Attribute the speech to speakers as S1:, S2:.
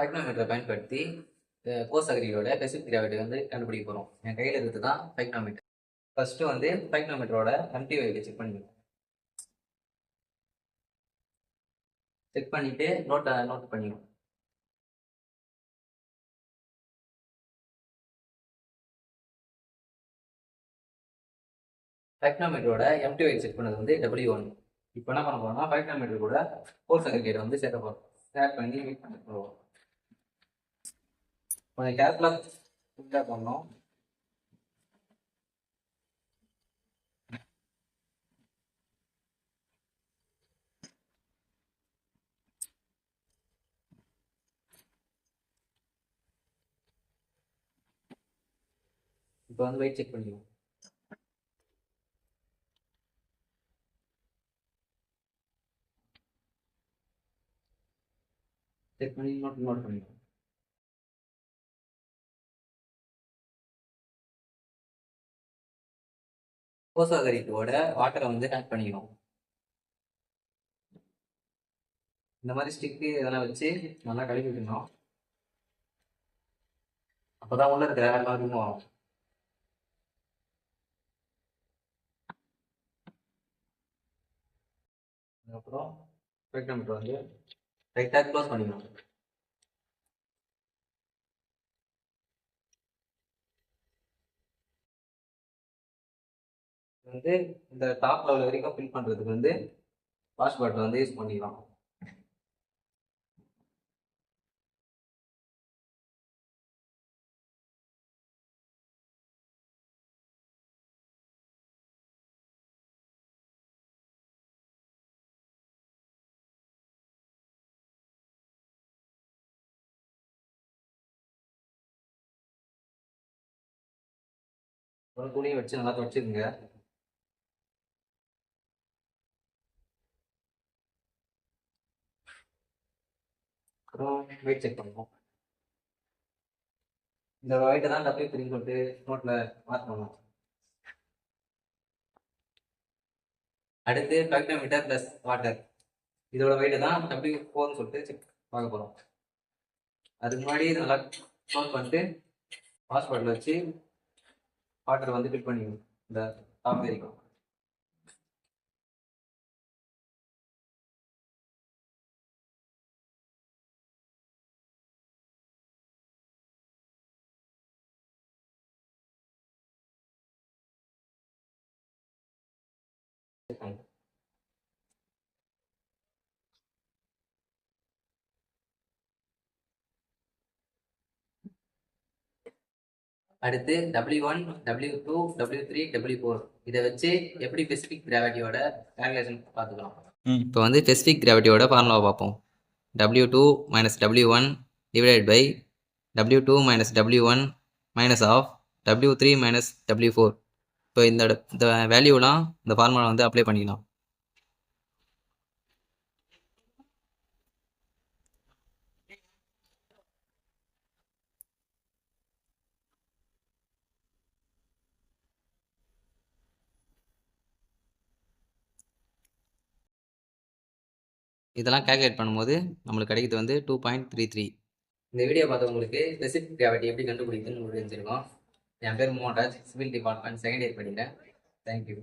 S1: ஃபைக்னோமீட்டரை பயன்படுத்தி கோசகிரியோட specific gravity வந்து கண்டுபிடிக்க போகிறோம். என் கையில் இருக்குது தான் ஃபைக்னோமீட்டர். ஃபர்ஸ்ட்டு வந்து ஃபைக்னோமீட்டரோட எம்டி வெயிட்டை செக் பண்ணிக்கணும். செக் பண்ணிவிட்டு நோட் பண்ணிக்கணும். ஃபைக்னோமீட்டரோட எம்டி வெயிட் செக் பண்ணது வந்து W1. இப்போ என்ன பண்ண போகிறோம்னா ஃபைக்னோமீட்டர் கூட கோசகிரியை வந்து சேர்க்க போகிறோம். ஸ்டார்ட் பண்ணி வெயிட் பண்ண போகிறோம். கொஞ்சம் கேர்ஃபுல்லாக ஃபுல்லாக பண்ணோம். இப்போ வந்து வெயிட் செக் பண்ணிக்குவோம். செக் பண்ணி நோட் பண்ணிக்குவோம். கோசாகரிட்டோட வாட்டரை வந்து ஆட் பண்ணிக்கணும். இந்த மாதிரி ஸ்டிக்கு இதெல்லாம் வச்சு நல்லா கழுவி விடணும். அப்போதான் உள்ள இருக்கிற எல்லாம் ரிமூவ் ஆகும். அதுக்கப்புறம் ஃபைக்னோமீட்டர் வந்து டைட்டாக க்ளோஸ் பண்ணிக்கணும். வந்து இந்த டாப் லெவல் வரைக்கும் ஃபில் பண்ணுறதுக்கு வந்து வாஷ் பாட்டில் வந்து யூஸ் பண்ணிக்கலாம். ஒரு துணியை வச்சு நல்லா துடைச்சிக்கோங்க. அப்புறம் வெயிட் செக் பண்ணுவோம். இந்த வெயிட்டை தான் W3 சொல்லிட்டு நோட்டில் மார்க் பண்ணுவோம். அடுத்து ஃபைக்னோமீட்டர் ப்ளஸ் வாட்டர், இதோட வெயிட்டை தான் W4 சொல்லிட்டு செக் பார்க்க போகிறோம். அதுக்கு முன்னாடி இதை நல்லா க்ளோஸ் பண்ணிட்டு வாஷ் பாட்டில் வச்சு வாட்டர் வந்து ஃபில் பண்ணிக்கணும் இந்த டாப் வரைக்கும். அடுத்து W1, W2, W3, W4 இதை வச்சு எப்படி ஸ்பெசிஃபிக் கிராவிட்டியோட கால்குலேஷன் பார்த்துக்கலாம். இப்போ வந்து ஸ்பெசிஃபிக் கிராவிட்டியோட ஃபார்முலாவை பார்ப்போம். W2 minus W1 divided by W2 minus W1 minus of W3 minus W4. இப்போ இந்த வேல்யூலாம் இந்த ஃபார்முலா வந்து அப்ளை பண்ணிக்கலாம். இதெல்லாம் கால்குலேட் பண்ணும்போது நம்மளுக்கு கிடைக்கிறது வந்து 2.33. இந்த வீடியோ பார்த்தவங்களுக்கு ஸ்பெசிஃபிக் கிராவிட்டி எப்படி கண்டுபிடிக்குதுன்னு உங்களுக்கு தெரிஞ்சிருக்கும். என் பேர் Mohanraj, civil department second year படிக்கிறேன். தேங்க்யூ.